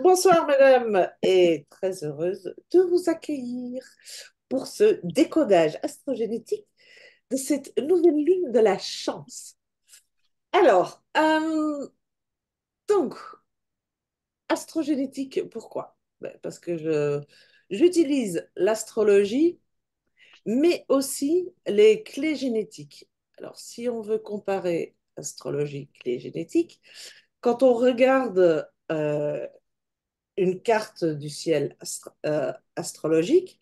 Bonsoir madame, et très heureuse de vous accueillir pour ce décodage astrogénétique de cette nouvelle lune de la chance. Alors, donc, astrogénétique, pourquoi? Ben, parce que j'utilise l'astrologie, mais aussi les clés génétiques. Alors, si on veut comparer astrologie, clés génétiques, quand on regarde une carte du ciel astrologique,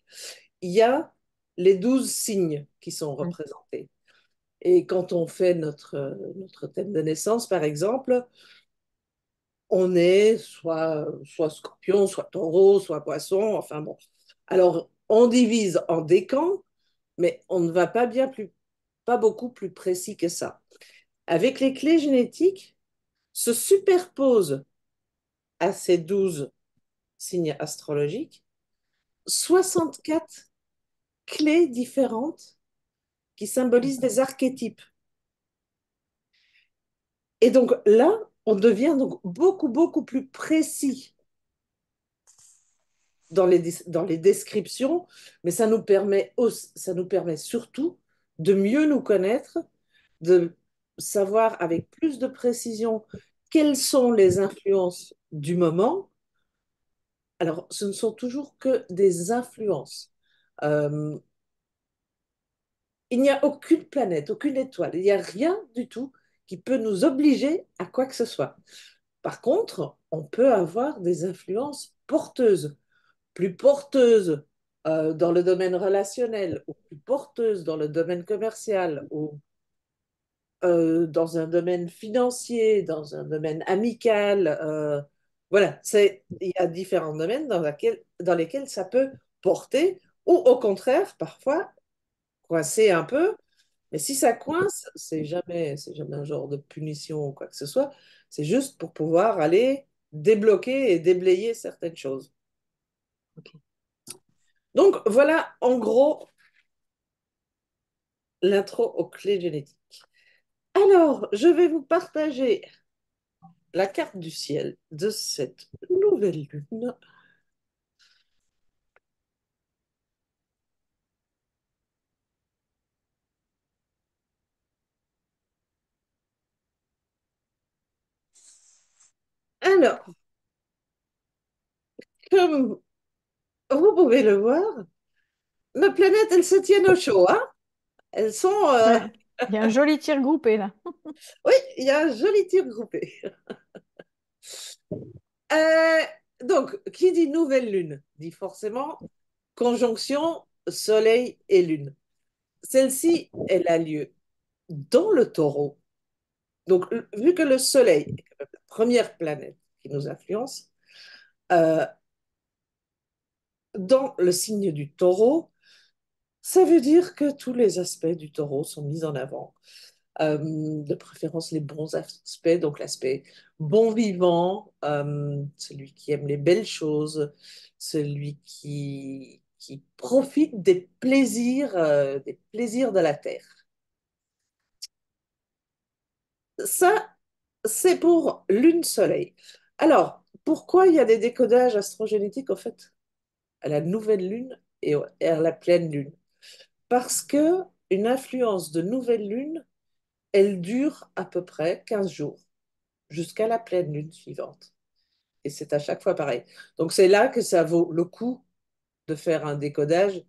il y a les 12 signes qui sont Mm. représentés. Et quand on fait notre thème de naissance, par exemple, on est soit scorpion, soit taureau, soit poisson, enfin bon. Alors, on divise en décans, mais on ne va pas beaucoup plus précis que ça. Avec les clés génétiques, se superposent à ces 12 signes astrologiques 64 clés différentes qui symbolisent des archétypes. Et donc là, on devient donc beaucoup plus précis dans les descriptions, mais ça nous permet surtout de mieux nous connaître, de savoir avec plus de précision quelles sont les influences du moment. Alors, ce ne sont toujours que des influences. Euh, il n'y a aucune planète, aucune étoile, il n'y a rien du tout qui peut nous obliger à quoi que ce soit. Par contre, on peut avoir des influences porteuses, plus porteuses dans le domaine relationnel, ou plus porteuses dans le domaine commercial, ou dans un domaine financier, dans un domaine amical. Voilà, il y a différents domaines dans lesquels ça peut porter, ou au contraire, parfois, coincer un peu. Mais si ça coince, c'est jamais un genre de punition ou quoi que ce soit. C'est juste pour pouvoir aller débloquer et déblayer certaines choses. Ok. Donc voilà en gros l'intro aux clés génétiques. Alors, je vais vous partager la carte du ciel de cette nouvelle lune. Alors, comme vous pouvez le voir, nos planètes, elles se tiennent au chaud, hein. Elles sont... Ouais. Il y a un joli tir groupé là. Oui, il y a un joli tir groupé. Euh, donc, qui dit nouvelle lune dit forcément conjonction Soleil et Lune. Celle-ci, elle a lieu dans le taureau. Donc, vu que le Soleil est quand même la première planète qui nous influence, euh, dans le signe du taureau, ça veut dire que tous les aspects du taureau sont mis en avant. De préférence les bons aspects, donc l'aspect bon vivant, celui qui aime les belles choses, celui qui profite des plaisirs de la terre. Ça, c'est pour lune-soleil. Alors, pourquoi il y a des décodages astrogénétiques, en fait, à la nouvelle lune et à la pleine lune? Parce que une influence de nouvelle lune, elle dure à peu près 15 jours, jusqu'à la pleine lune suivante. Et c'est à chaque fois pareil. Donc c'est là que ça vaut le coup de faire un décodage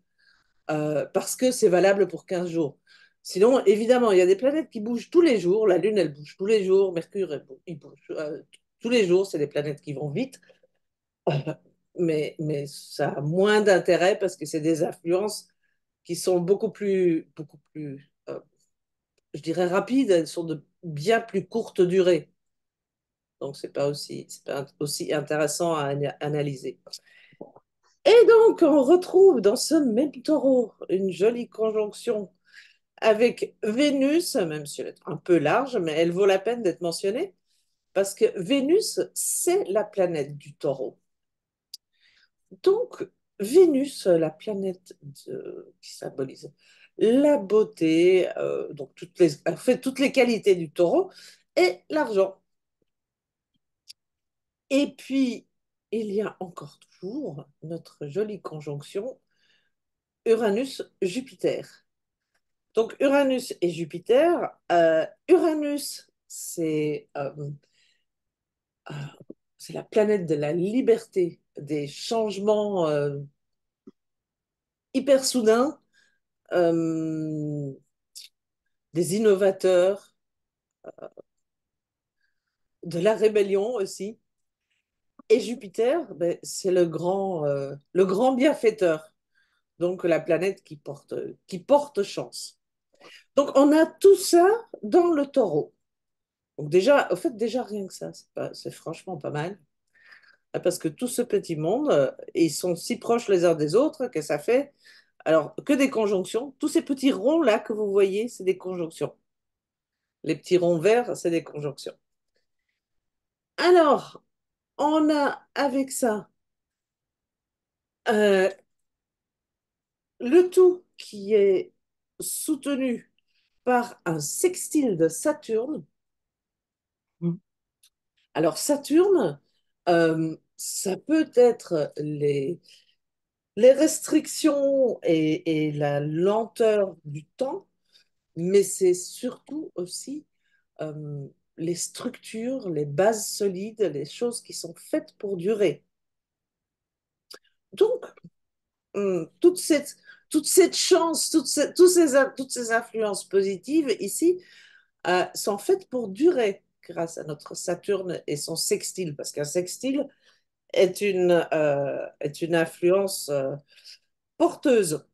parce que c'est valable pour 15 jours. Sinon, évidemment, il y a des planètes qui bougent tous les jours. La Lune, elle bouge tous les jours. Mercure, il bouge tous les jours. C'est des planètes qui vont vite. Euh, mais ça a moins d'intérêt parce que c'est des influences qui sont beaucoup plus je dirais rapides. Elles sont de bien plus courte durée. Donc, c'est pas aussi intéressant à analyser. Et donc, on retrouve dans ce même taureau une jolie conjonction avec Vénus, même si elle est un peu large, mais elle vaut la peine d'être mentionnée, parce que Vénus, c'est la planète du taureau. Donc, Vénus, la planète qui symbolise la beauté, donc elle fait toutes les qualités du taureau, et l'argent. Et puis, il y a encore toujours notre jolie conjonction Uranus-Jupiter. Donc Uranus et Jupiter, Uranus, euh, c'est la planète de la liberté, des changements hyper soudains, euh, des innovateurs, de la rébellion aussi. Et Jupiter, ben, c'est le grand bienfaiteur, donc la planète qui porte chance. Donc on a tout ça dans le taureau. Donc déjà, au fait, déjà rien que ça, c'est franchement pas mal. Parce que tout ce petit monde, ils sont si proches les uns des autres que ça fait, alors, que des conjonctions. Tous ces petits ronds-là que vous voyez, c'est des conjonctions. Les petits ronds verts, c'est des conjonctions. Alors, on a avec ça euh, le tout qui est soutenu par un sextile de Saturne. Mm. Alors, Saturne, ça peut être les restrictions et la lenteur du temps, mais c'est surtout aussi euh, les structures, les bases solides, les choses qui sont faites pour durer. Donc, toute toute cette chance, toutes ces influences positives ici sont faites pour durer grâce à notre Saturne et son sextile, parce qu'un sextile est une influence porteuse.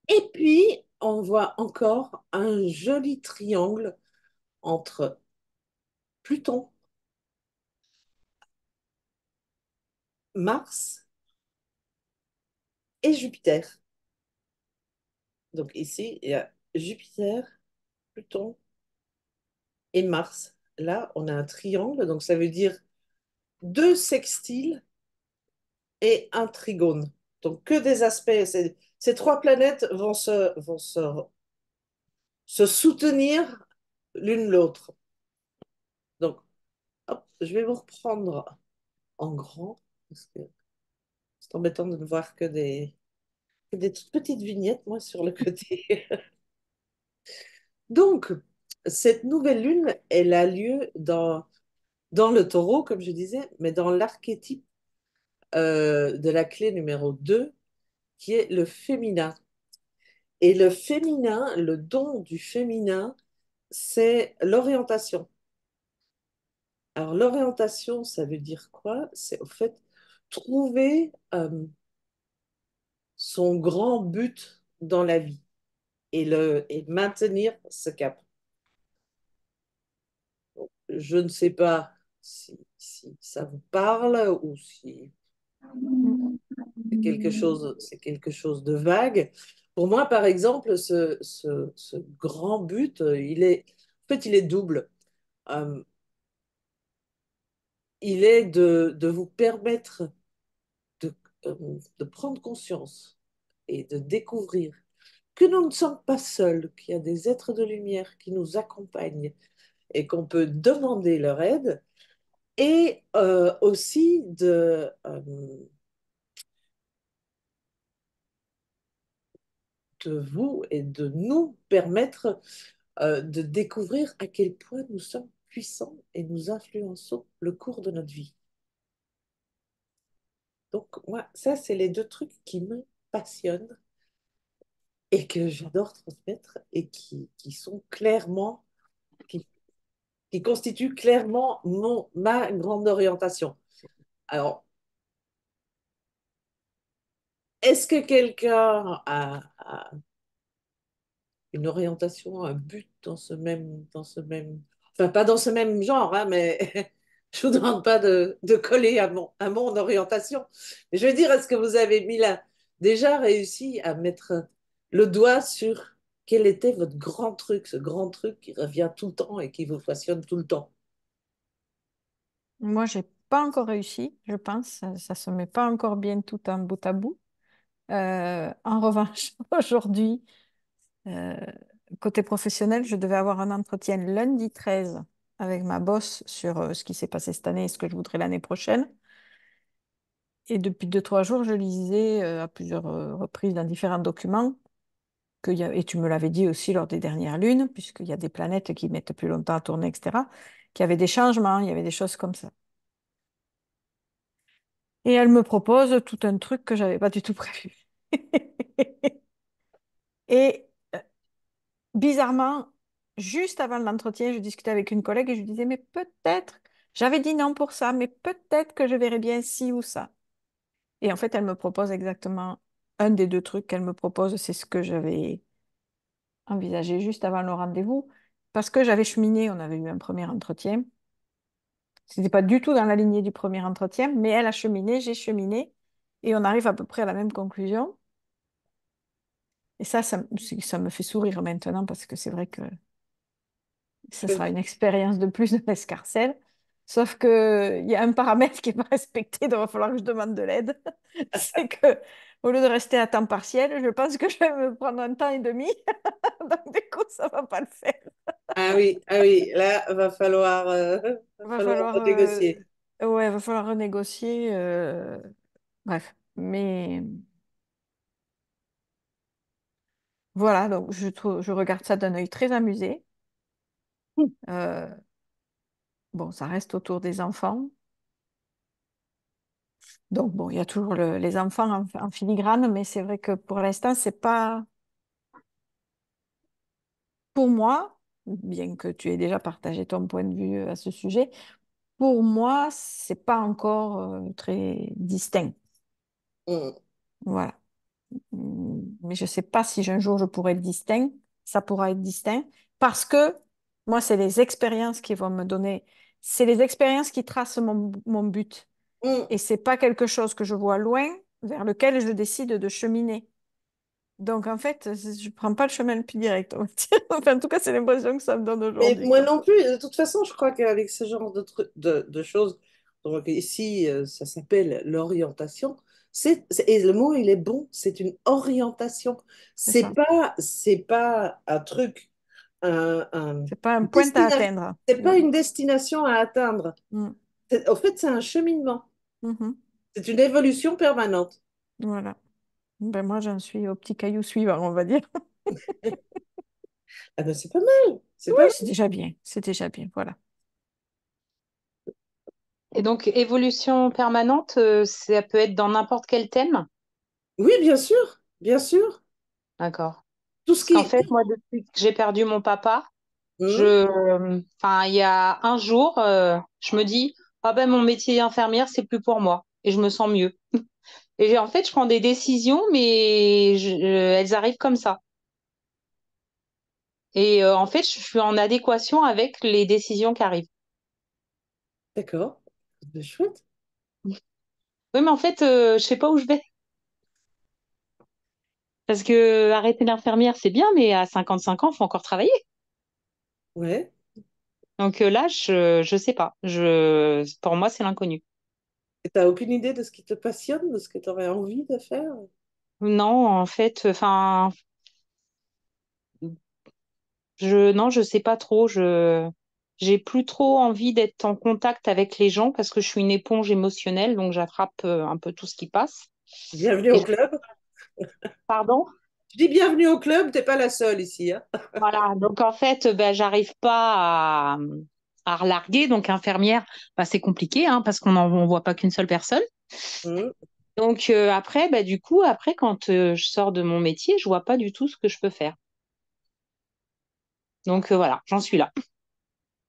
Et puis, on voit encore un joli triangle entre Pluton, Mars et Jupiter. Donc ici, il y a Jupiter, Pluton et Mars. Là, on a un triangle, donc ça veut dire deux sextiles et un trigone. Donc que des aspects. Ces trois planètes se soutenir l'une l'autre. Donc, hop, je vais vous reprendre en grand, parce que c'est embêtant de ne voir que des toutes petites vignettes, moi, sur le côté. Donc, cette nouvelle lune, elle a lieu dans le taureau, comme je disais, mais dans l'archétype de la clé numéro 2, qui est le féminin. Et le féminin, le don du féminin, c'est l'orientation. Alors, l'orientation, ça veut dire quoi? C'est au fait trouver son grand but dans la vie et maintenir ce cap. Je ne sais pas si ça vous parle ou si Mm. c'est quelque chose de vague. Pour moi, par exemple, ce grand but, en fait, il est double. Euh, il est de vous permettre de, euh, de prendre conscience et de découvrir que nous ne sommes pas seuls, qu'il y a des êtres de lumière qui nous accompagnent et qu'on peut demander leur aide, et aussi de vous et de nous permettre de découvrir à quel point nous sommes puissants et nous influençons le cours de notre vie. Donc, moi, ça, c'est les deux trucs qui me passionnent et que j'adore transmettre et qui sont clairement, qui, qui constituent clairement ma grande orientation. Alors, est-ce que quelqu'un a une orientation, un but dans ce même, enfin pas dans ce même genre, hein, mais je vous demande pas de coller à mon orientation. Mais je veux dire, est-ce que vous avez déjà réussi à mettre le doigt sur quel était votre grand truc, ce grand truc qui revient tout le temps et qui vous passionne tout le temps? Moi, j'ai pas encore réussi, je pense. Ça se met pas encore bien tout en bout à bout. En revanche, aujourd'hui, euh, côté professionnel, je devais avoir un entretien lundi 13 avec ma boss sur ce qui s'est passé cette année et ce que je voudrais l'année prochaine. Et depuis 2, 3 jours, je lisais à plusieurs reprises dans différents documents, et tu me l'avais dit aussi lors des dernières lunes, puisqu'il y a des planètes qui mettent plus longtemps à tourner, etc., qu'il y avait des changements, il y avait des choses comme ça. Et elle me propose tout un truc que j'avais pas du tout prévu. Et bizarrement, juste avant l'entretien, je discutais avec une collègue et je lui disais, mais peut-être, j'avais dit non pour ça, mais peut-être que je verrais bien ci ou ça. Et en fait, elle me propose exactement un des deux trucs qu'elle me propose, c'est ce que j'avais envisagé juste avant le rendez-vous, parce que j'avais cheminé, on avait eu un premier entretien. C'était pas du tout dans la lignée du premier entretien, mais elle a cheminé, j'ai cheminé, et on arrive à peu près à la même conclusion. Et ça me fait sourire maintenant, parce que c'est vrai que ce sera une expérience de plus de l'escarcelle. Sauf qu'il y a un paramètre qui n'est pas respecté, donc il va falloir que je demande de l'aide. C'est que, au lieu de rester à temps partiel, je pense que je vais me prendre un temps et demi. Donc, du coup, ça ne va pas le faire. Ah oui, là, va Va falloir falloir, renégocier. ouais, va falloir renégocier. Bref. Mais voilà, donc je regarde ça d'un œil très amusé. Euh, bon, ça reste autour des enfants. Donc, bon, il y a toujours les enfants en filigrane, mais c'est vrai que pour l'instant, c'est pas pour moi, bien que tu aies déjà partagé ton point de vue à ce sujet, pour moi, c'est pas encore très distinct. Mm. Voilà. Mais je sais pas si un jour je pourrai être distinct, ça pourra être distinct, parce que moi, c'est les expériences qui vont me donner, c'est les expériences qui tracent mon but. Mm. Et c'est pas quelque chose que je vois loin, vers lequel je décide de cheminer. Donc, en fait, je prends pas le chemin le plus direct, on va dire. Enfin, en tout cas, c'est l'impression que ça me donne Mais aujourd'hui, moi quoi. non plus. De toute façon, je crois qu'avec ce genre de choses, donc ici, ça s'appelle l'orientation. Et le mot, il est bon, c'est une orientation. C'est ça. C'est pas un truc, C'est pas un une point à destination. atteindre. C'est pas Mm, une destination à atteindre. mm, En fait, c'est un cheminement. mhm. C'est une évolution permanente. Voilà. Ben, moi, j'en suis au petit caillou suivant, on va dire. Ah ben, c'est pas mal. C'est Oui, pas mal. c'est déjà bien. C'est déjà bien. Voilà. Et donc, évolution permanente, ça peut être dans n'importe quel thème. Oui, bien sûr. Bien sûr. D'accord. Tout ce Parce qu'en qui. fait, moi, depuis que j'ai perdu mon papa, Hmm. enfin, il y a un jour, je me dis, ah ben, mon métier d'infirmière, c'est plus pour moi. Et je me sens mieux. Et en fait, je prends des décisions, mais elles arrivent comme ça. Et en fait, je suis en adéquation avec les décisions qui arrivent. D'accord. C'est chouette. Oui, mais en fait, je sais pas où je vais. Parce que arrêter l'infirmière, c'est bien, mais à 55 ans, il faut encore travailler. Ouais. Donc là, je sais pas. Pour moi, c'est l'inconnu. Et t'as aucune idée de ce qui te passionne, de ce que tu aurais envie de faire? Non, en fait, enfin, non, je sais pas trop. J'ai plus trop envie d'être en contact avec les gens parce que je suis une éponge émotionnelle, donc j'attrape un peu tout ce qui passe. Bienvenue Et au club. pardon? Je dis bienvenue au club, t'es pas la seule ici, hein. Voilà. Donc en fait, ben, j'arrive pas à relarguer. Donc infirmière, ben, c'est compliqué, hein, parce on voit pas qu'une seule personne. Hmm. Donc après, bah, du coup, après, quand je sors de mon métier, je vois pas du tout ce que je peux faire. Donc voilà, j'en suis là.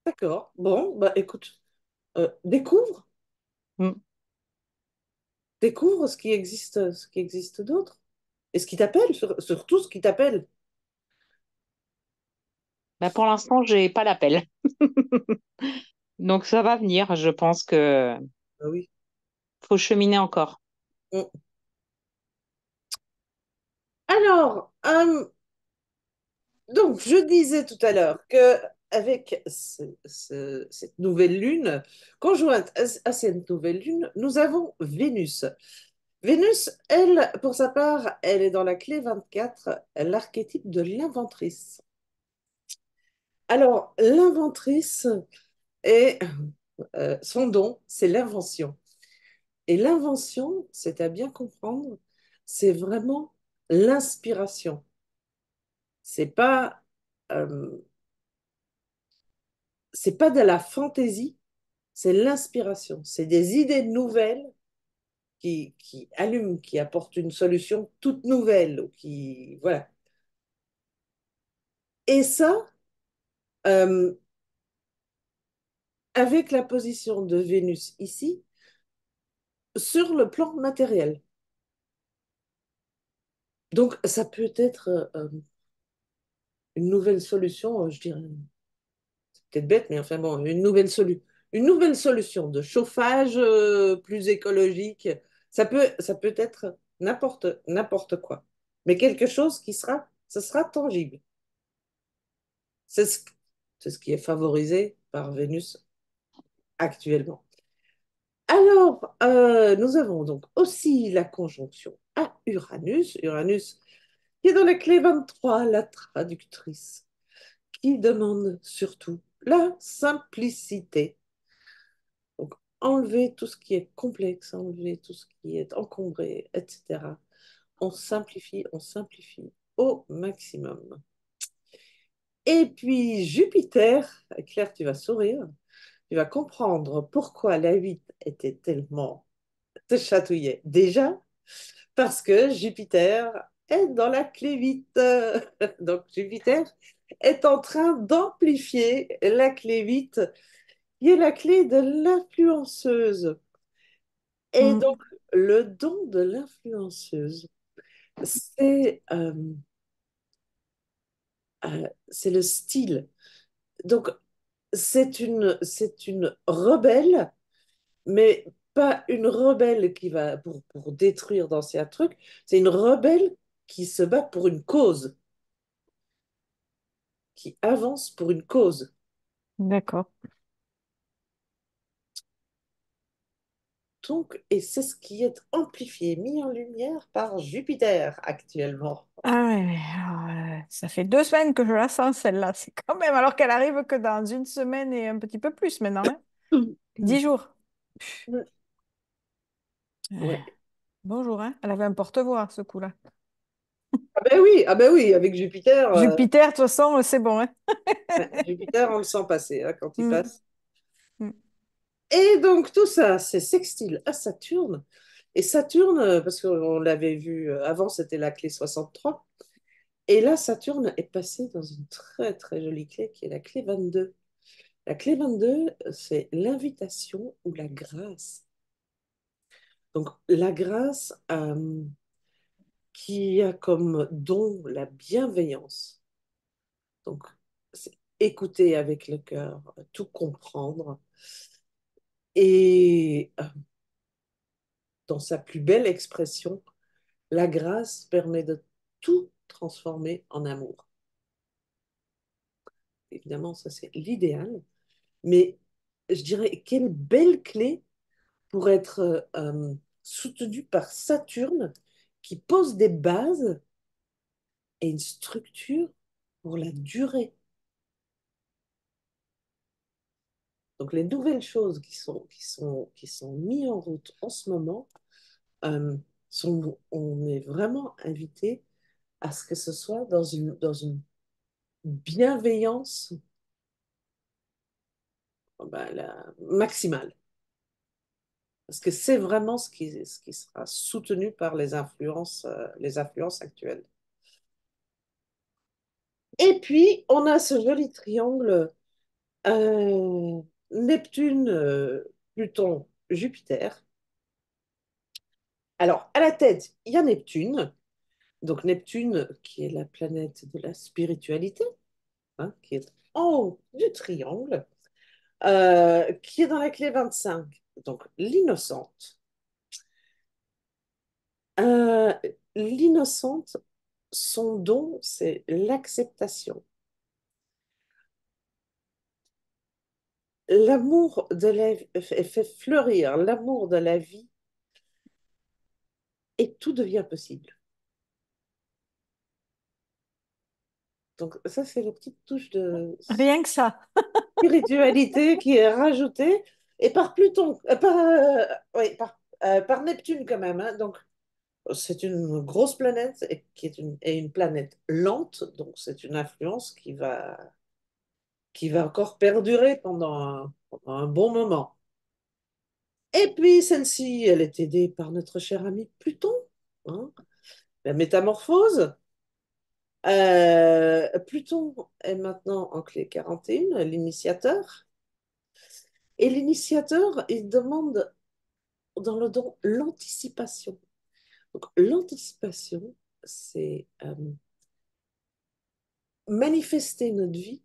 D'accord. Bon, bah écoute, découvre, Mm. découvre ce qui existe d'autre. Et ce qui t'appelle, surtout ce qui t'appelle. Bah, pour l'instant, j'ai pas l'appel. Donc ça va venir. Je pense que Ah oui. faut cheminer encore. Hmm. Alors, donc, je disais tout à l'heure que avec cette nouvelle lune, conjointe à cette nouvelle lune, nous avons Vénus. Vénus, elle, pour sa part, elle est dans la clé 24, l'archétype de l'inventrice. Alors, l'inventrice, Et son don, c'est l'invention. Et l'invention, c'est à bien comprendre, c'est vraiment l'inspiration. C'est pas, euh, c'est pas de la fantaisie, c'est l'inspiration. C'est des idées nouvelles qui allument, qui apportent une solution toute nouvelle, ou qui, voilà. Et ça, euh, avec la position de Vénus ici, sur le plan matériel. Donc, ça peut être une nouvelle solution, je dirais, peut-être bête, mais enfin bon, une nouvelle solution de chauffage plus écologique. Ça peut être n'importe quoi, mais quelque chose ce sera tangible. C'est ce, c'est ce qui est favorisé par Vénus actuellement. Alors, nous avons donc aussi la conjonction à Uranus. Uranus qui est dans la clé 23, la traductrice, qui demande surtout la simplicité. Donc, enlever tout ce qui est complexe, enlever tout ce qui est encombré, etc. On simplifie au maximum. Et puis Jupiter, Claire, tu vas sourire, tu vas comprendre pourquoi la 8 était tellement te chatouillait. Déjà, parce que Jupiter est dans la clé 8. Donc Jupiter est en train d'amplifier la clé 8, qui est la clé de l'influenceuse. Et Mm. donc, le don de l'influenceuse, c'est c'est le style. Donc, c'est une rebelle, mais pas une rebelle qui va pour détruire d'anciens trucs. C'est une rebelle qui se bat pour une cause, qui avance pour une cause. D'accord. Donc, et c'est ce qui est amplifié, mis en lumière par Jupiter actuellement. Ah ouais, ça fait 2 semaines que je la sens, celle-là. C'est quand même, alors qu'elle arrive que dans une semaine et un petit peu plus maintenant, hein. 10 jours. Euh, Ouais. Bonjour, hein. Elle avait un porte-voix, ce coup-là. Ah ben oui, avec Jupiter, Jupiter, de toute façon, c'est bon, hein. ouais, Jupiter, on le sent passer hein, quand il Mm, passe. mm. Et donc tout ça, c'est sextile à Saturne. Et Saturne, parce qu'on l'avait vu avant, c'était la clé 63. Et là, Saturne est passé dans une très très jolie clé qui est la clé 22. La clé 22, c'est l'invitation ou la grâce. Donc la grâce qui a comme don la bienveillance. Donc c'est écouter avec le cœur, tout comprendre. Et dans sa plus belle expression, la grâce permet de tout transformer en amour. Évidemment, ça c'est l'idéal, mais je dirais quelle belle clé pour être soutenue par Saturne qui pose des bases et une structure pour la durée. Donc les nouvelles choses qui sont mises en route en ce moment, on est vraiment invité à ce que ce soit dans une bienveillance ben, maximale. Parce que c'est vraiment ce qui sera soutenu par les influences actuelles. Et puis, on a ce joli triangle Neptune, Pluton, Jupiter. Alors, à la tête, il y a Neptune. Donc, Neptune, qui est la planète de la spiritualité, hein, qui est en haut du triangle, qui est dans la clé 25. Donc, l'innocente. Euh, L'innocente, son don, c'est l'acceptation. L'amour de la vie fait fleurir l'amour de la vie et tout devient possible. Donc ça, c'est la petite touche de Rien que ça. spiritualité qui est rajoutée. Et par Pluton, oui, par Neptune quand même, hein. Donc c'est une grosse planète et qui est une planète lente. Donc c'est une influence qui va encore perdurer pendant un bon moment. Et puis celle-ci, elle est aidée par notre cher ami Pluton, hein. La métamorphose. Pluton est maintenant en clé 41, l'initiateur. Et l'initiateur, il demande dans le don l'anticipation. Donc, l'anticipation, c'est manifester notre vie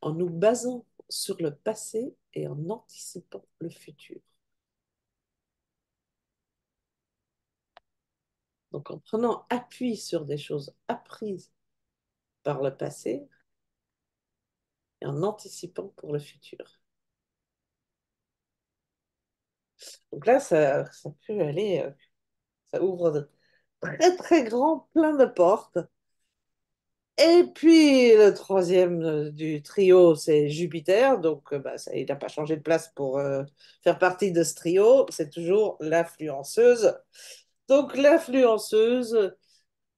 en nous basant sur le passé et en anticipant le futur. Donc, en prenant appui sur des choses apprises par le passé et en anticipant pour le futur. Donc là, ça peut aller, ça ouvre de très, très grand, plein de portes. Et puis le troisième du trio, c'est Jupiter. Donc, bah, ça, il n'a pas changé de place pour faire partie de ce trio. C'est toujours l'influenceuse. Donc, l'influenceuse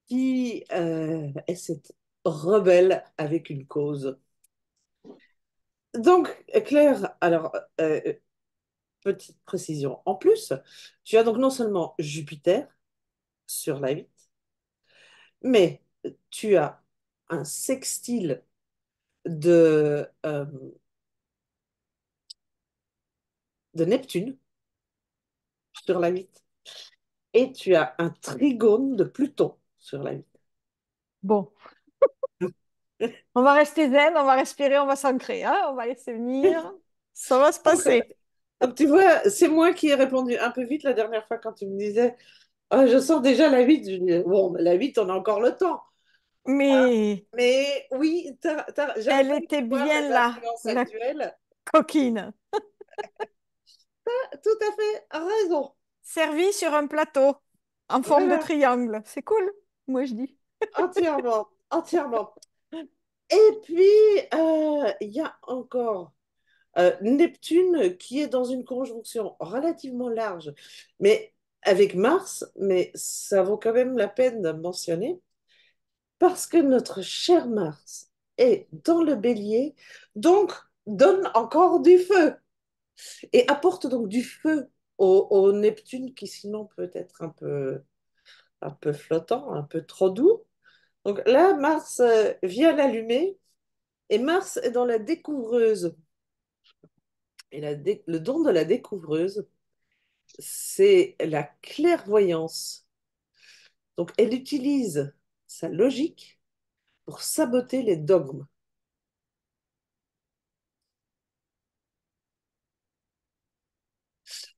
qui est cette rebelle avec une cause. Donc, Claire, alors, petite précision. En plus, tu as donc non seulement Jupiter sur la 8, mais tu as un sextile de Neptune sur la 8 et tu as un trigone de Pluton sur la 8. Bon, on va rester zen, on va respirer, on va s'ancrer, hein, on va laisser venir. Ça va se Donc, passer. donc, tu vois, c'est moi qui ai répondu un peu vite la dernière fois quand tu me disais ah, je sens déjà la 8. Je dis, bon, la 8, on a encore le temps. Mais Mais oui, j'avais elle pas était été voir bien les là, influences la actuelles. coquine. Tout à fait, raison. Servie sur un plateau en forme de Voilà, triangle. C'est cool, moi je dis. entièrement, entièrement. Et puis, il y a encore Neptune qui est dans une conjonction relativement large, mais avec Mars, mais ça vaut quand même la peine de mentionner, parce que notre cher Mars est dans le bélier, donc donne encore du feu, et apporte donc du feu au Neptune qui sinon peut être un peu flottant, un peu trop doux. Donc là, Mars vient l'allumer, et Mars est dans la découvreuse. Et le don de la découvreuse, c'est la clairvoyance. Donc, elle utilise sa logique pour saboter les dogmes.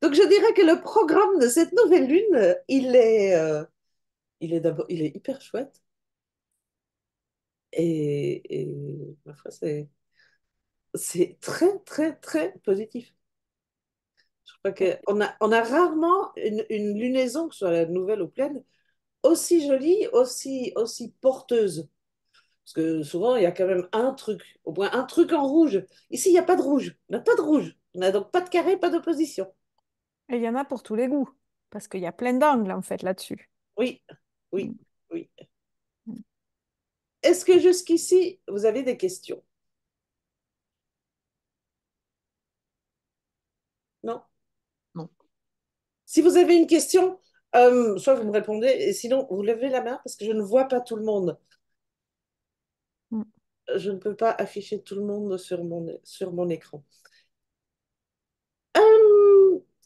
Donc, je dirais que le programme de cette nouvelle lune, il est hyper chouette. Et ma foi, c'est très, très, très positif. Je crois qu'on a rarement une lunaison, que ce soit la nouvelle ou pleine, aussi jolie, aussi porteuse. Parce que souvent, il y a quand même un truc, au moins un truc en rouge. Ici, il n'y a pas de rouge. On n'a pas de rouge. On n'a donc pas de carré, pas d'opposition. Et il y en a pour tous les goûts, parce qu'il y a plein d'angles en fait là-dessus. Oui, oui, Mm. oui. Est-ce que jusqu'ici, vous avez des questions? Non? Non. Si vous avez une question, soit vous me répondez, et sinon, vous levez la main parce que je ne vois pas tout le monde. Mm. Je ne peux pas afficher tout le monde sur mon écran.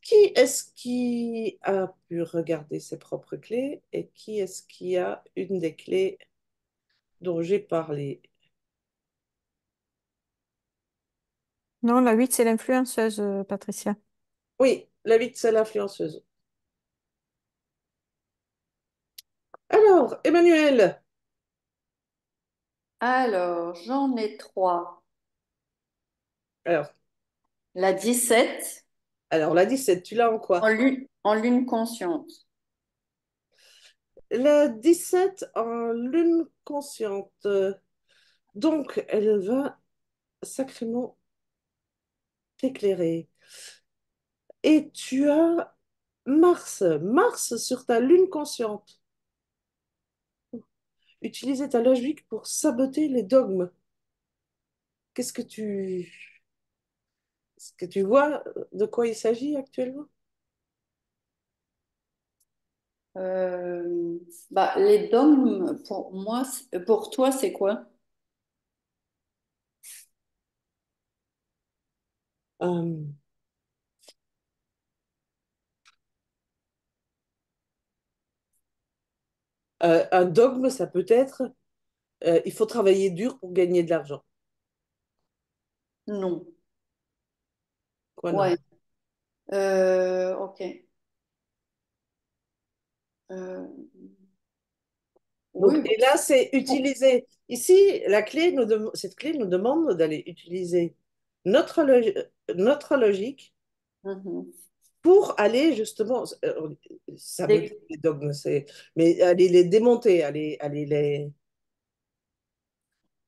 Qui est-ce qui a pu regarder ses propres clés et qui est-ce qui a une des clés dont j'ai parlé? Non, la 8 c'est l'influenceuse, Patricia. Oui, la 8, c'est l'influenceuse. Alors, Emmanuel, Alors, j'en ai trois. alors, La 17 alors la 17, tu l'as en quoi? en lune consciente. La 17 en lune consciente. Donc, elle va sacrément t'éclairer. Et tu as Mars sur ta lune consciente. Utiliser ta logique pour saboter les dogmes. Qu'est-ce que est-ce que tu vois de quoi il s'agit actuellement? Euh, Bah, les dogmes, pour moi, pour toi, c'est quoi? Euh, un dogme, ça peut être il faut travailler dur pour gagner de l'argent. Non. Quoi non? Ouais. Ok. Euh, Donc, oui, et là, c'est utiliser. Ici, cette clé nous demande d'aller utiliser notre, notre logique mhm. pour aller justement, ça veut dire Des- les dogmes, mais aller les démonter, aller les,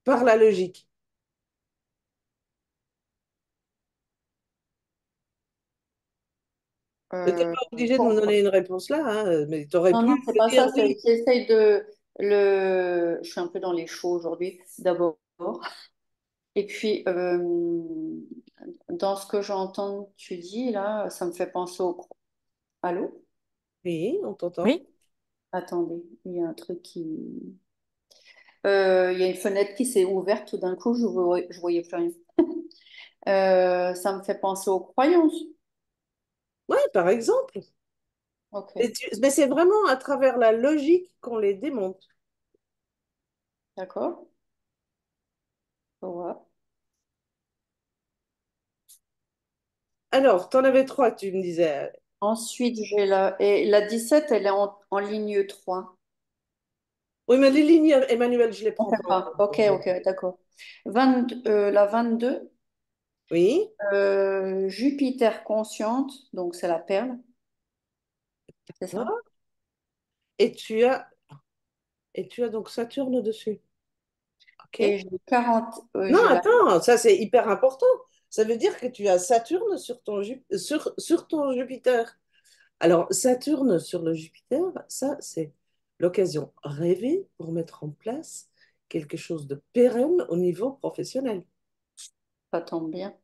par la logique. Tu n'es euh, pas obligé de me pour- donner une réponse là, hein, mais tu aurais non, pu non, c'est me pas dire ça. oui. J'essaye de le. Je suis un peu dans les shows aujourd'hui, d'abord. Et puis, dans ce que j'entends, tu dis là, ça me fait penser au. Allô? Oui, on t'entend. Oui, Attendez, il y a un truc qui. Il y a une fenêtre qui s'est ouverte tout d'un coup, je voyais plus rien. Ça me fait penser aux croyances. Oui, par exemple. Ok, Mais c'est vraiment à travers la logique qu'on les démonte. d'accord. Ouais. Alors, tu en avais trois, tu me disais. Ensuite, j'ai la 17, elle est en ligne 3. Oui, mais les lignes, Emmanuel, je ne les On prends fait pas en pas. compte Ok, aujourd'hui. ok, d'accord. La 22, Oui. Jupiter consciente, donc c'est la perle, c'est ça? Ah, Et tu as, et tu as donc Saturne dessus. OK? Et j'ai 40, Non, attends, ça c'est hyper important. Ça veut dire que tu as Saturne sur ton, sur ton Jupiter. Alors, Saturne sur le Jupiter, ça c'est l'occasion rêvée pour mettre en place quelque chose de pérenne au niveau professionnel. ça tombe bien.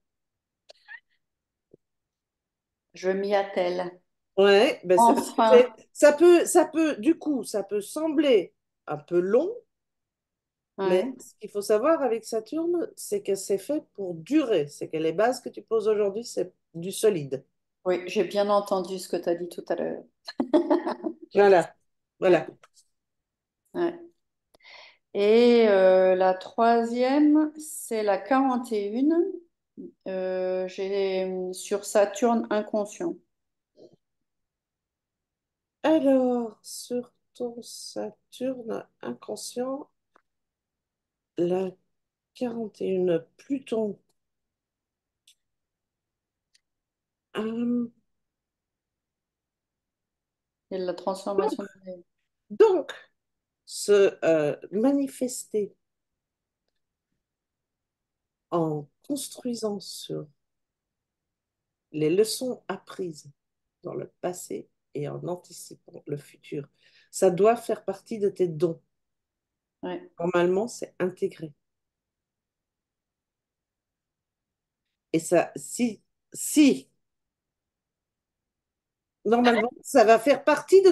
Je m'y attelle. Ouais, ben c'est parce que Enfin, du coup, ça peut sembler un peu long, mais ouais. ce qu'il faut savoir avec Saturne, c'est que c'est fait pour durer. C'est que les bases que tu poses aujourd'hui, c'est du solide. Oui, j'ai bien entendu ce que tu as dit tout à l'heure. Voilà, voilà. Ouais, ouais. Et la troisième, c'est la 41. J'ai sur Saturne inconscient. Alors, sur ton Saturne inconscient, la 41 Pluton. Hum, Et la donc, transformation. donc, se manifester en construisant sur les leçons apprises dans le passé et en anticipant le futur. Ça doit faire partie de tes dons. Ouais. Normalement, c'est intégré. Et ça, si, normalement, ça va faire partie de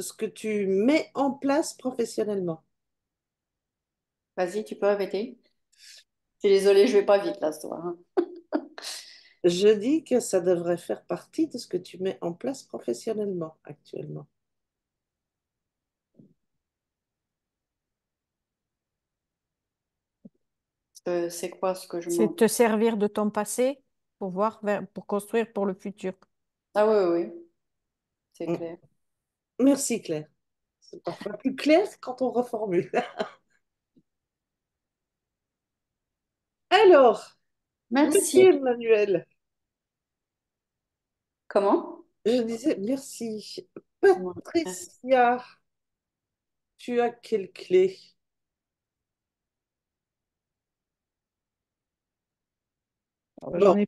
ce que tu mets en place professionnellement. Vas-y, tu peux répéter. Je suis désolée, je vais pas vite là, ce soir, hein. Je dis que ça devrait faire partie de ce que tu mets en place professionnellement actuellement. C'est quoi ce que je c'est manque? te servir de ton passé pour pour construire pour le futur. Ah oui, oui, oui, c'est Mm. clair. Merci Claire. C'est parfois plus clair quand on reformule. Alors, merci Merci. Emmanuel. Comment? Je disais merci. Ouais. Patricia, tu as quelle clé? Alors, Bon,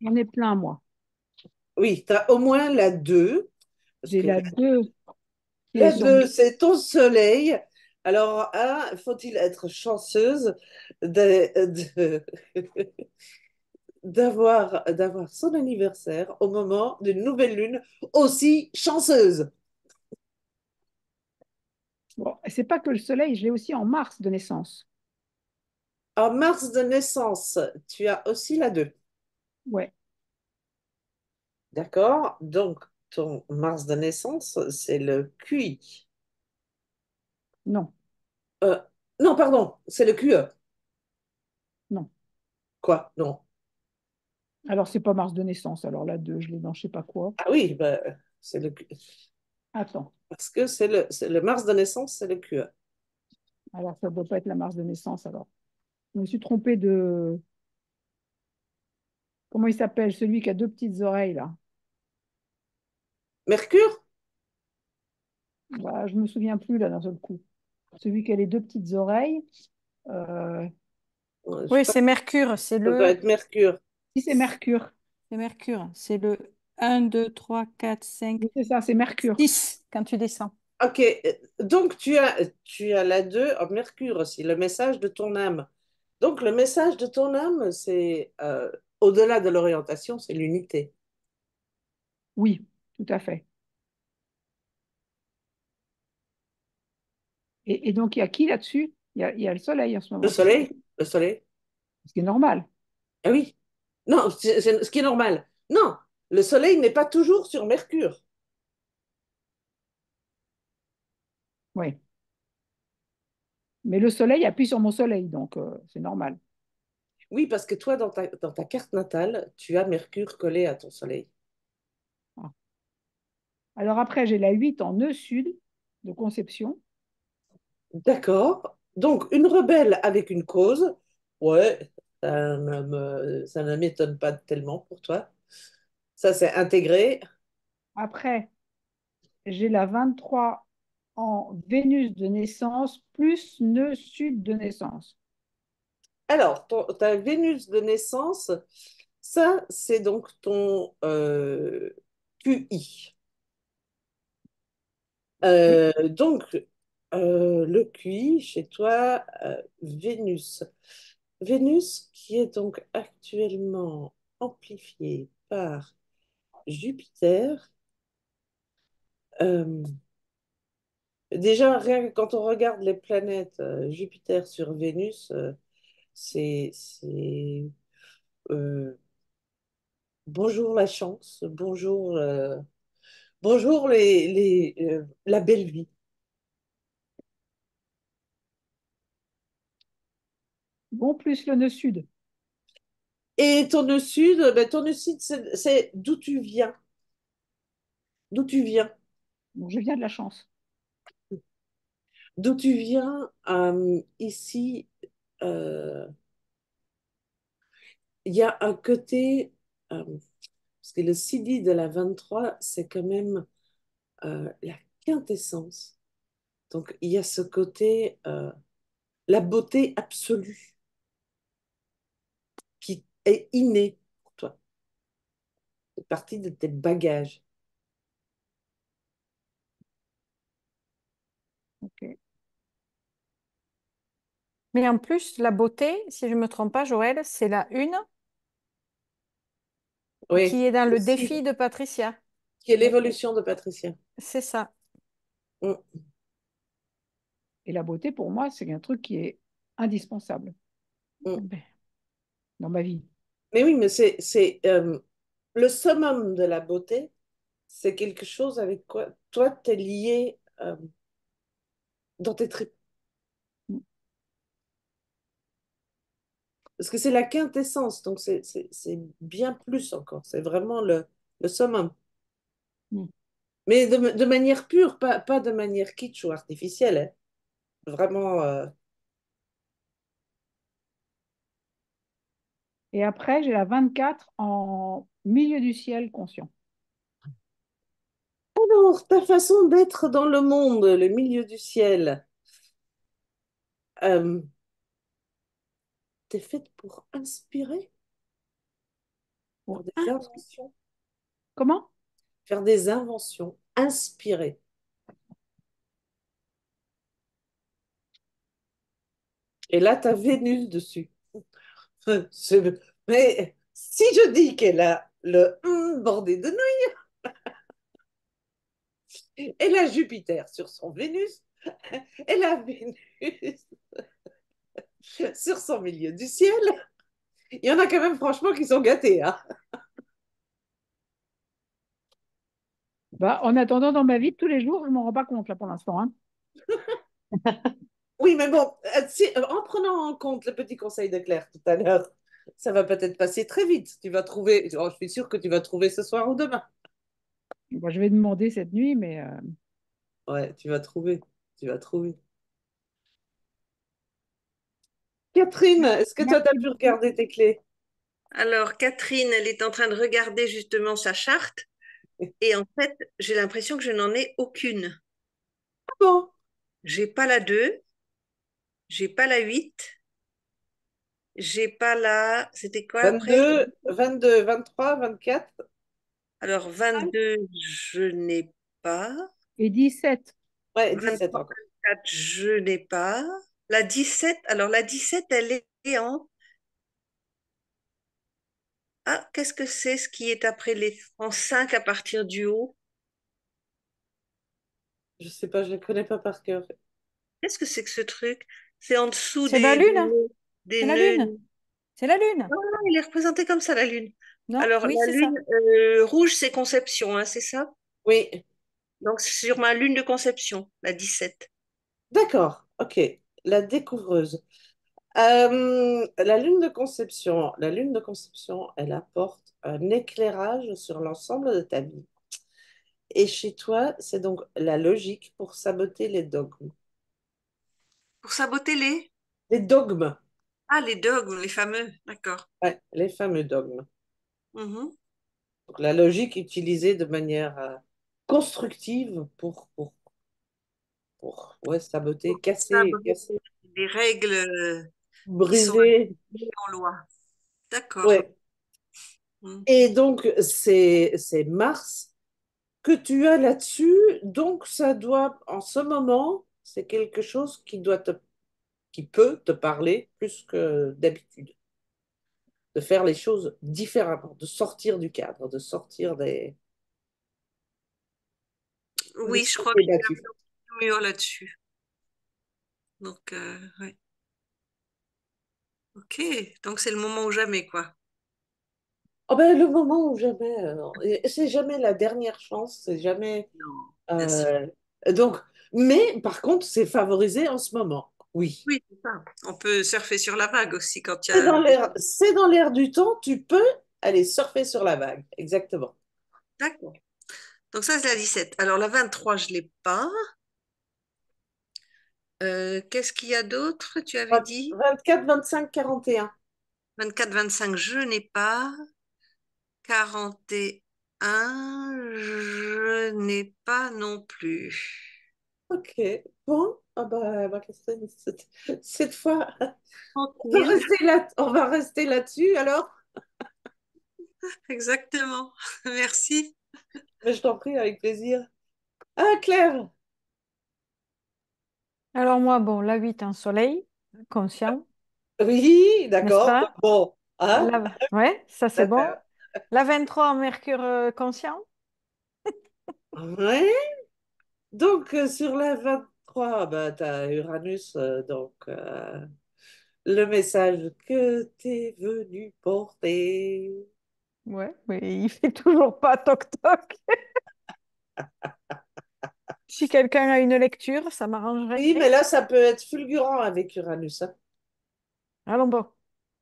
j'en ai plein, moi. oui, tu as au moins la 2 parce J'ai que la 2 qui est la sur 2 c'est ton soleil. Alors, faut-il être chanceuse de- d'avoir son anniversaire au moment d'une nouvelle lune aussi chanceuse? Bon, c'est pas que le soleil, je l'ai aussi en mars de naissance. En mars de naissance, tu as aussi la 2. Ouais, D'accord? Donc, ton mars de naissance, c'est le QI. non, Euh, non, pardon, c'est le QE. non. Quoi? Non. Alors, c'est pas mars de naissance. Alors, la 2 je l'ai dans je sais pas quoi. Ah oui, ben, c'est le QE. Attends, Parce que c'est le mars de naissance, c'est le QE. alors ça doit pas être la mars de naissance, alors. Je me suis trompée de... Comment il s'appelle? Celui qui a deux petites oreilles, là. Mercure? Bah, je me souviens plus, là, d'un seul coup. Celui qui a les deux petites oreilles. euh, Ouais, je Oui, crois c'est que Mercure. ça doit être Mercure. Si, c'est Mercure. C'est Mercure. C'est le 1, 2, 3, 4, 5, Oui, c'est ça, c'est Mercure. 6 quand tu descends. Ok, donc tu as la 2 en Mercure aussi, le message de ton âme. Donc le message de ton âme, c'est au-delà de l'orientation, c'est l'unité. Oui, tout à fait. Et donc, il y a qui là-dessus? Il y a le soleil en ce Le moment, c'est ça? soleil, le soleil. Ce qui est normal. Ah oui. Non, c'est ce qui est normal. Non, le soleil n'est pas toujours sur Mercure. Oui. Mais le soleil appuie sur mon soleil, donc c'est normal. Oui, parce que toi, dans ta carte natale, tu as Mercure collé à ton soleil. Ah. Alors après, j'ai la 8 en nœud sud de conception. D'accord. Donc, une rebelle avec une cause. Ouais, ça ne m'étonne pas tellement pour toi. Ça, c'est intégré. Après, j'ai la 23 en Vénus de naissance plus nœud sud de naissance. Alors, ta Vénus de naissance, ça, c'est donc ton QI. Oui. Donc, le QI chez toi, Vénus. Vénus qui est donc actuellement amplifiée par Jupiter. Euh, Déjà, rien que quand on regarde les planètes, Jupiter sur Vénus, c'est euh, bonjour la chance, bonjour la belle vie. Bon, plus le nœud sud. Et ton nœud sud, ben, ton nœud sud, c'est d'où tu viens. D'où tu viens. Donc, je viens de la chance. D'où tu viens, ici, euh, il y a un côté, parce que le CD de la 23 c'est quand même la quintessence. Donc, il y a ce côté, la beauté absolue qui est innée pour toi. C'est partie de tes bagages. Ok. Mais en plus, la beauté, si je ne me trompe pas, Joël, c'est la une Oui, qui est dans le aussi, défi de Patricia. qui est Oui. l'évolution de Patricia. C'est ça. Mm, Et la beauté, pour moi, c'est un truc qui est indispensable mm. Ben, dans ma vie. Mais oui, mais c'est le summum de la beauté, c'est quelque chose avec quoi toi, tu es lié dans tes tripes. Parce que c'est la quintessence, donc c'est bien plus encore. C'est vraiment le summum. Mm. Mais de manière pure, pas de manière kitsch ou artificielle, hein. Vraiment. Et après, j'ai la 24 en milieu du ciel conscient. Alors, ta façon d'être dans le monde, le milieu du ciel, t'es faite pour inspirer? inventions. Comment? Faire des inventions inspirées. Et là, tu as Vénus dessus. C'est- Mais si je dis qu'elle a le bordé de nouilles, elle a Jupiter sur son Vénus, elle a Vénus sur son milieu du ciel, il y en a quand même franchement qui sont gâtés. Hein. Bah, en attendant, dans ma vie de tous les jours, je ne m'en rends pas compte là pour l'instant, hein. Oui, mais bon, en prenant en compte le petit conseil de Claire tout à l'heure, ça va peut-être passer très vite. Tu vas trouver, oh, je suis sûre que tu vas trouver ce soir ou demain. Bon, je vais demander cette nuit, mais Ouais, tu vas trouver. Tu vas trouver. Catherine, est-ce que toi, tu as merci pu beaucoup. regarder tes clés? Alors, Catherine, elle est en train de regarder justement sa charte et en fait, j'ai l'impression que je n'en ai aucune. Ah bon, J'ai pas la 2, j'ai pas la 8, j'ai pas la... C'était quoi après? 22, 22, 23, 24. Alors, 22, je n'ai pas. Et 17. Ouais, 17 23, encore. 24, je n'ai pas. La 17, alors la 17, elle est en... Ah, qu'est-ce que c'est ce qui est après les... En 5 à partir du haut? Je sais pas, je ne les connais pas par cœur. Qu'est-ce que c'est que ce truc? C'est en dessous C'est la lune, hein? des C'est la nœuds. lune. C'est la lune. Ah, il est représenté comme ça, la lune. Non? Alors, Oui, la c'est ça. lune rouge, c'est conception, hein, c'est ça? Oui, Donc, c'est sur ma lune de conception, la 17. d'accord, ok. La découvreuse. La lune de conception, elle apporte un éclairage sur l'ensemble de ta vie. Et chez toi, c'est donc la logique pour saboter les dogmes. Pour saboter les... Les dogmes, Ah, les dogmes, les fameux, d'accord. ouais, les fameux dogmes. Mhm. Donc la logique utilisée de manière constructive pour ouais, saboter, Pour casser, saboter casser, des règles qui sont briser. mises en loi. D'accord. Ouais. Mhm. Et donc, c'est Mars que tu as là-dessus. Donc, ça doit, en ce moment, c'est quelque chose qui peut te parler plus que d'habitude. De faire les choses différemment, de sortir du cadre, de sortir des Oui, je crois que sentiers je suis un battus. peu au mur là-dessus. Donc, ouais. Ok. Donc, c'est le moment ou jamais, quoi. Oh ben, le moment où jamais, et c'est jamais la dernière chance, c'est jamais. Non, bien sûr. euh, donc, mais par contre, c'est favorisé en ce moment. Oui. Oui, c'est ça. On peut surfer sur la vague aussi quand il y C'est a dans des... l'air du temps, tu peux aller surfer sur la vague. Exactement. D'accord. Donc ça, c'est la 17. Alors la 23, je ne l'ai pas. Qu'est-ce qu'il y a d'autre? Tu avais dit 24, 25, 41. 24, 25, je n'ai pas. 41, je n'ai pas non plus. Ok. Bon, ah bah, Catherine, cette fois, Tranquille. on va rester là-dessus alors. Exactement. Merci. Mais je t'en prie, avec plaisir. Ah, Claire. Alors moi, bon, la 8 un soleil, conscient, Oui, n'est-ce d'accord. pas? Bon, hein? Ouais, ça c'est bon. D'accord. La 23 en mercure conscient. Ouais. Donc, sur la 23, bah, tu as Uranus, donc le message que t'es venu porter. Ouais, mais il fait toujours pas toc-toc. Si quelqu'un a une lecture, ça m'arrangerait. Oui, mais là, ça peut être fulgurant avec Uranus. Hein. Allons bon.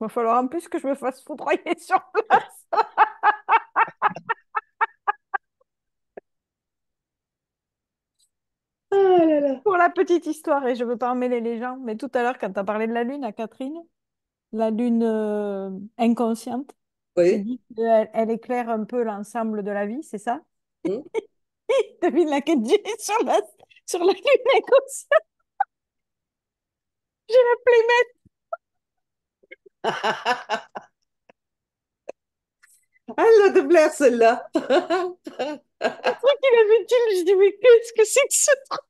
Il va falloir en plus que je me fasse foudroyer sur place. Ah là là. Pour la petite histoire, et je ne veux pas emmêler les gens, mais tout à l'heure, quand tu as parlé de la Lune à Catherine, la Lune inconsciente, tu Oui. dis qu'elle elle éclaire un peu l'ensemble de la vie, c'est ça? Hmm. Devine laquelle j'ai sur la Lune inconsciente. J'ai la Playmate. Elle a de Blair, celle-là. Truc inutile, je dis, mais qu'est-ce que c'est que ce truc?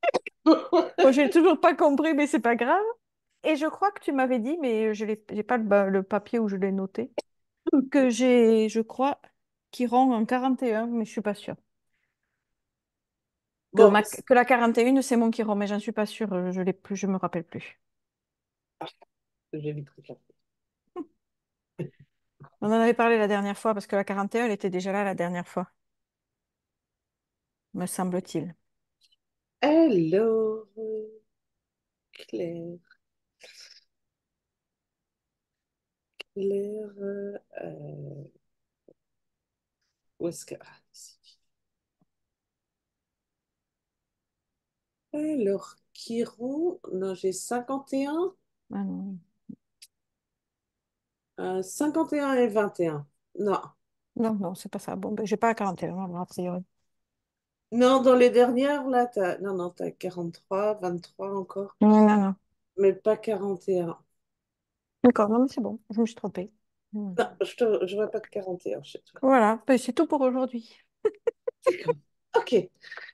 Bon, j'ai toujours pas compris, mais c'est pas grave. Et je crois que tu m'avais dit, mais j'ai pas le papier où je l'ai noté, que je crois, Chiron en 41, mais je suis pas sûre. Bon, Que la 41, c'est mon Chiron, mais j'en suis pas sûre, je l'ai plus, je me rappelle plus. j'ai vite regardé. On en avait parlé la dernière fois, parce que la 41, elle était déjà là la dernière fois, me semble-t-il. Alors, Claire, Claire, où est-ce que... Ah, ici. Alors, Chiron, non, j'ai 51, Ah non. 51 et 21. Non. Non, non, c'est pas ça. Bon, ben, j'ai pas la 41, alors, a priori. Non, dans les dernières, là, non, non, t'as 43, 23 encore, Non, non, non. mais pas 41. D'accord, non, mais c'est bon, je me suis trompée. Hmm. Non, je vois pas de 41 chez toi. Voilà, ben, c'est tout pour aujourd'hui. D'accord. Ok.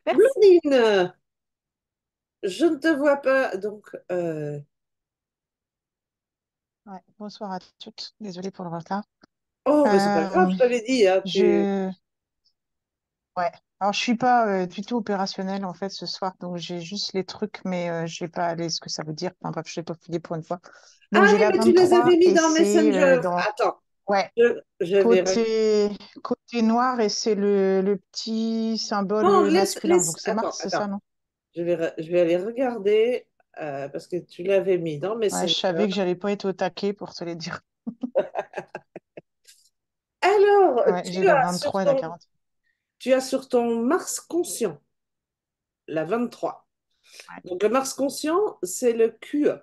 Merci. Blondine, je ne te vois pas, donc... Ouais, bonsoir à toutes. Désolée pour le retard. Oh, mais c'est pas grave, Euh, je t'avais dit, hein, je... Ouais. Alors, je suis pas du tout opérationnelle en fait ce soir, donc j'ai juste les trucs, mais je vais pas aller ce que ça veut dire. Enfin bref, je vais pas filer pour une fois. Ah Donc j'ai oui, la mais tu les 23 avais mis et dans c'est Messenger. dans Attends, ouais je vais... côté noir et c'est le petit Non, symbole masculin. Donc c'est Attends, Mars, c'est attends. ça, non? Je vais aller regarder parce que tu l'avais mis dans Ouais, je Messenger. savais que j'allais pas être au taquet pour te les dire. Alors, Ouais, j'ai la 23 et la 40. tu as sur ton Mars conscient, la 23. Ouais, Donc, le Mars conscient, c'est le QE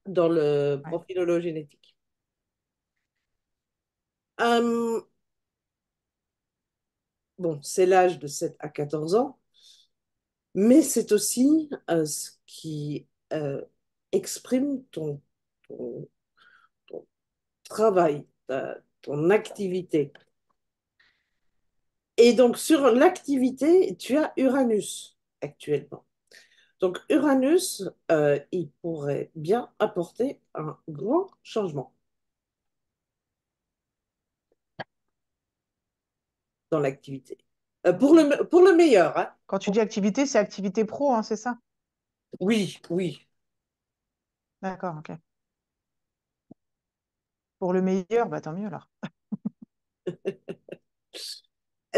dans le ouais. profil hologénétique. Euh, bon, c'est l'âge de 7 à 14 ans, mais c'est aussi ce qui exprime ton, ton travail, ton activité. Et donc, sur l'activité, tu as Uranus actuellement. Donc, Uranus, il pourrait bien apporter un grand changement dans l'activité. Pour le meilleur, hein. Quand tu dis activité, c'est activité pro, hein, c'est ça? Oui, oui. D'accord, ok. Pour le meilleur, bah tant mieux alors.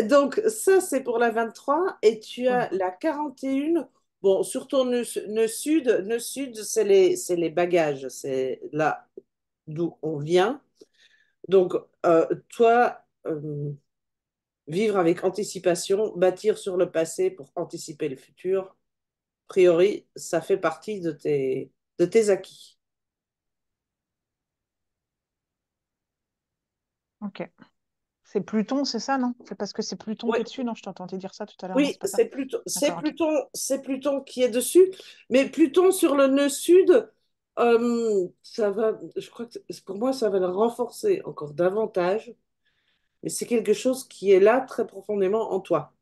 Donc, ça, c'est pour la 23. Et tu Cool. as la 41. Bon, sur ton nœud sud, c'est les bagages. C'est là d'où on vient. Donc, toi, vivre avec anticipation, bâtir sur le passé pour anticiper le futur, a priori, ça fait partie de tes acquis. Ok. C'est Pluton, c'est ça, non? C'est parce que c'est Pluton Oui, qui est dessus, non? Je t'entendais dire ça tout à l'heure, non, oui, c'est pas ça? D'accord, ok. C'est Pluton qui est dessus, mais Pluton sur le nœud sud, ça va, je crois que pour moi, ça va le renforcer encore davantage, mais c'est quelque chose qui est là très profondément en toi.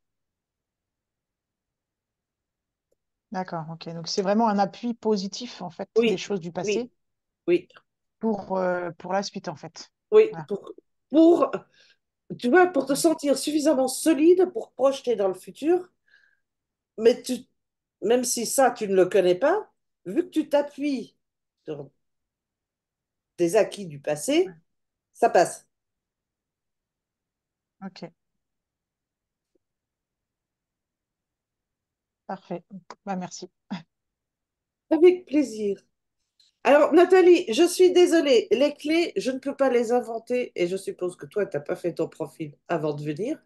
D'accord, ok. Donc c'est vraiment un appui positif, en fait, des Oui, choses du oui, passé oui, pour la suite, en fait. oui, Voilà. pour, tu vois, pour te Mm. sentir suffisamment solide pour projeter dans le futur, mais même si ça, tu ne le connais pas, vu que tu t'appuies sur des acquis du Ouais. passé, ça passe. Ok, parfait. Bah, merci. Avec plaisir. Alors, Nathalie, je suis désolée, les clés, je ne peux pas les inventer et je suppose que toi, tu n'as pas fait ton profil avant de venir.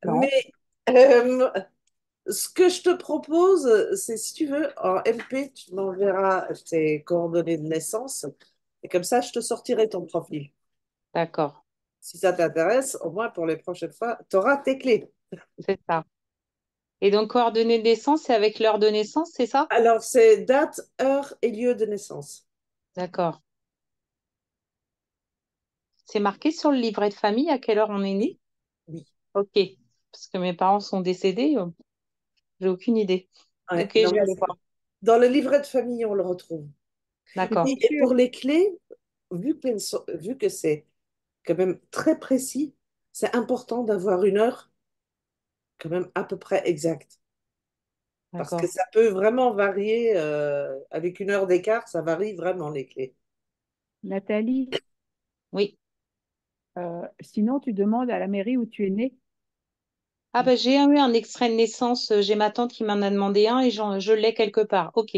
Non. Mais euh, ce que je te propose, c'est si tu veux, en MP, tu m'enverras tes coordonnées de naissance et comme ça, je te sortirai ton profil. D'accord, Si ça t'intéresse, au moins pour les prochaines fois, tu auras tes clés. c'est ça. Et donc, coordonnées de naissance, c'est avec l'heure de naissance, c'est ça? Alors, c'est date, heure et lieu de naissance. D'accord. C'est marqué sur le livret de famille à quelle heure on est né? Oui. Ok. Parce que mes parents sont décédés, j'ai aucune idée. Ouais, Ok, je non, vais mais aller voir. dans le livret de famille, on le retrouve. Et D'accord. puis, et pour les clés, vu que c'est quand même très précis, c'est important d'avoir une heure quand même à peu près exacte. Parce que D'accord. ça peut vraiment varier, avec une heure d'écart, ça varie vraiment les clés. Nathalie, Oui. sinon tu demandes à la mairie où tu es née. Ah ben j'ai eu un extrait de naissance. J'ai ma tante qui m'en a demandé un et je l'ai quelque part. Ok.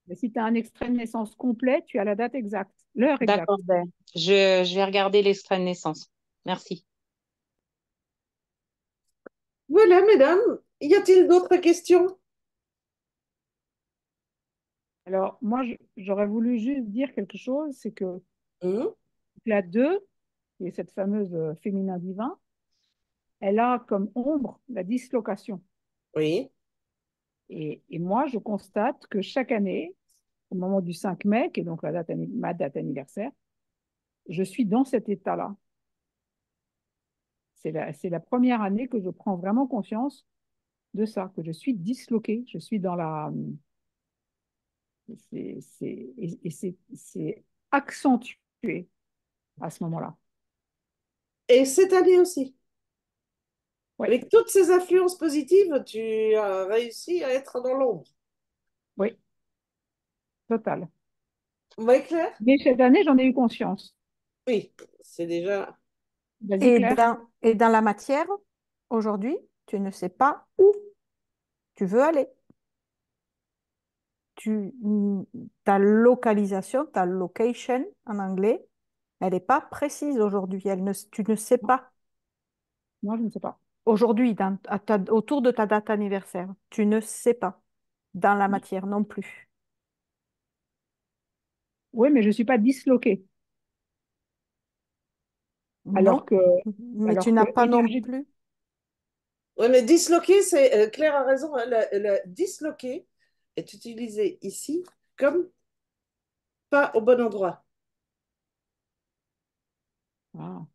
Mais si tu as un extrait de naissance complet, tu as la date exacte, l'heure exacte. D'accord. Ben, je vais regarder l'extrait de naissance. Merci. Voilà, mesdames, y a-t-il d'autres questions? Alors, moi, j'aurais voulu juste dire quelque chose, c'est que Mhm. la 2, qui est cette fameuse féminin divin, elle a comme ombre la dislocation. Oui. Et moi, je constate que chaque année, au moment du 5 mai, qui est donc ma date anniversaire, je suis dans cet état-là. C'est la première année que je prends vraiment conscience de ça, que je suis disloquée, je suis dans la... c'est accentué à ce moment-là. Et cette année aussi, Oui, avec toutes ces influences positives, tu as réussi à être dans l'ombre. oui, total. Oui, Claire? Mais cette année, j'en ai eu conscience. Oui, c'est déjà... Vas-y, Claire. Et dans la matière, aujourd'hui, tu ne sais pas où tu veux aller. Ta localisation, ta location en anglais, elle n'est pas précise aujourd'hui. Tu ne sais Non, pas. moi, je ne sais pas. Aujourd'hui, autour de ta date anniversaire, tu ne sais pas. Dans la matière non plus. Oui, mais je ne suis pas disloquée. Alors Non, que, mais tu alors que n'as pas non énergie, plus. Oui, mais disloqué, c'est... Claire a raison, hein, le disloqué est utilisé ici comme pas au bon endroit. ah,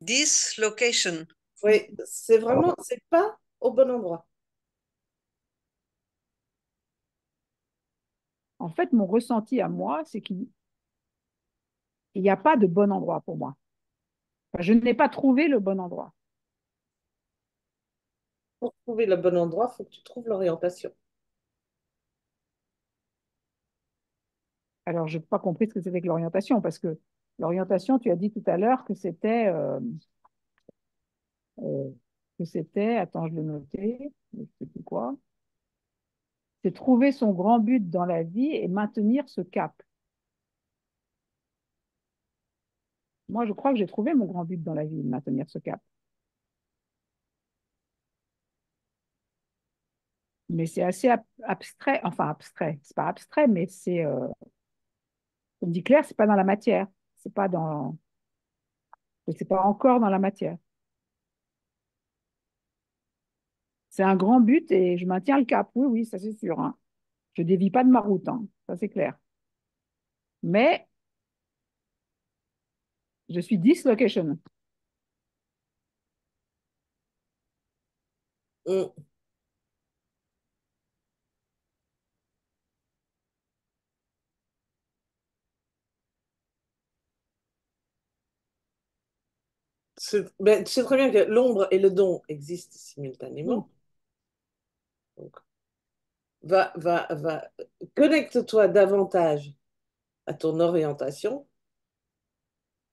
Dislocation. Oui, c'est vraiment, c'est pas au bon endroit. en fait, mon ressenti à moi, c'est qu'il n'y a pas de bon endroit pour moi. Enfin, je n'ai pas trouvé le bon endroit. Pour trouver le bon endroit, il faut que tu trouves l'orientation. Alors, je n'ai pas compris ce que c'était que l'orientation, parce que l'orientation, tu as dit tout à l'heure euh, attends, je l'ai noté, je ne sais plus quoi, c'est trouver son grand but dans la vie et maintenir ce cap. Moi, je crois que j'ai trouvé mon grand but dans la vie, maintenir ce cap. Mais c'est assez abstrait, enfin abstrait, c'est pas abstrait, mais comme dit Claire, c'est pas dans la matière, c'est pas encore dans la matière. C'est un grand but et je maintiens le cap, oui, oui, ça c'est sûr, hein. Je dévie pas de ma route, hein, ça c'est clair. Mais je suis dislocation. Mm. Ben, tu sais très bien que l'ombre et le don existent Oui. simultanément. Donc, connecte-toi davantage à ton orientation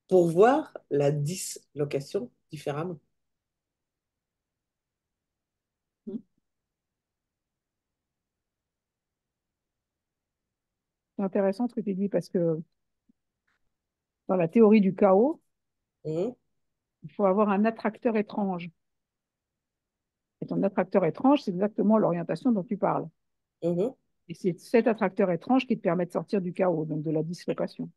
pour voir la dislocation différemment. C'est intéressant ce que tu dis parce que dans la théorie du chaos, Mhm, il faut avoir un attracteur étrange. Et ton attracteur étrange, c'est exactement l'orientation dont tu parles. mhm. Et c'est cet attracteur étrange qui te permet de sortir du chaos, donc de la dislocation.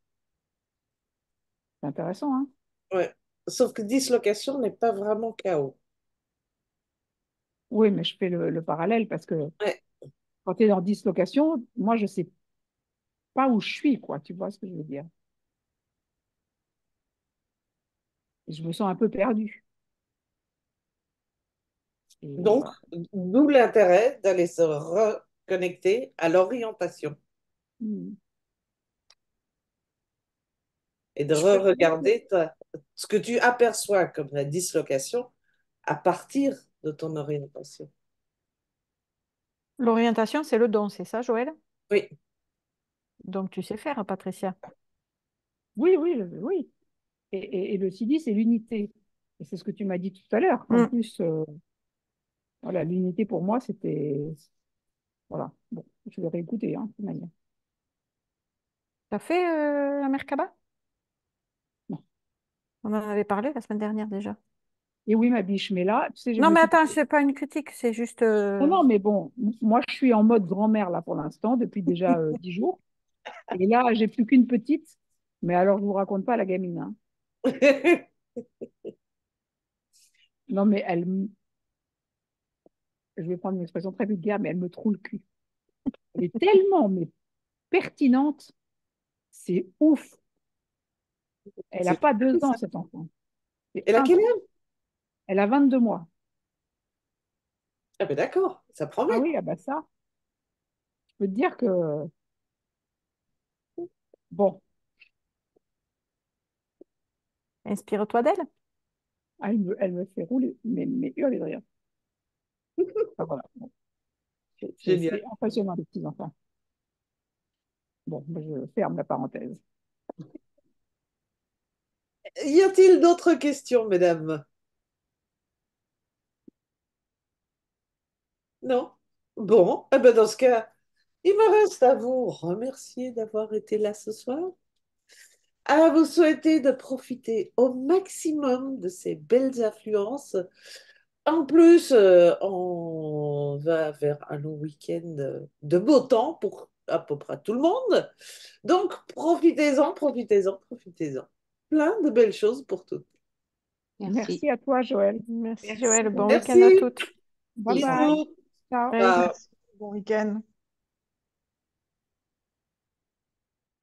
C'est intéressant, hein? Ouais. Sauf que dislocation n'est pas vraiment chaos. Oui, mais je fais le parallèle parce que Ouais. quand tu es en dislocation, moi, je ne sais pas où je suis, quoi. Tu vois ce que je veux dire? je me sens un peu perdue. Et Donc, voilà. d'où l'intérêt d'aller se reconnecter à l'orientation Mm. et de Je peux te dire que re-regarder ce que tu aperçois comme la dislocation à partir de ton orientation. L'orientation, c'est le don, c'est ça, Joël? Oui, Donc tu sais faire, Patricia. oui, oui, oui. Et le CD, c'est l'unité. Et c'est ce que tu m'as dit tout à l'heure. En Mm. plus, voilà, l'unité pour moi, c'était. Voilà. Bon, je vais réécouter, hein, de toute manière. T'as fait la Merkaba? Non. On en avait parlé la semaine dernière déjà. Et oui, ma biche, mais là, tu sais, je Non, me mais suis. attends, c'est pas une critique, c'est juste. Non, non, mais bon, moi, je suis en mode grand-mère, là, pour l'instant, depuis déjà 10 jours. Et là, j'ai plus qu'une petite. Mais alors, je vous raconte pas la gamine, hein. Non, mais je vais prendre une expression très vulgaire, mais elle me trouve le cul. Elle est tellement, mais pertinente, c'est ouf. Elle n'a c'est pas deux fou, ans, ça. cet enfant. C'est Elle a quel incroyable. âge? Elle a 22 mois. Ah ben d'accord, ça Ah promet. oui, ah bah ça, je peux te dire que, bon, Inspire-toi d'elle. elle me fait rouler, mais hurler de rire. Enfin, voilà. Bon, c'est Génial. impressionnant, les petits-enfants. Bon, moi, je ferme la parenthèse. Y a-t-il d'autres questions, mesdames? Non? Bon, eh ben dans ce cas, il me reste à vous remercier d'avoir été là ce soir, à vous souhaiter de profiter au maximum de ces belles influences. En plus, on va vers un long week-end de beau temps pour à peu près tout le monde. Donc, profitez-en, profitez-en, profitez-en. Plein de belles choses pour toutes. Merci. Merci à toi, Joël. Merci, Merci. Joël. Bon week-end à Merci. toutes. Bye bye. Bisous. Ciao. Bye. Ciao. Merci. Bon week-end.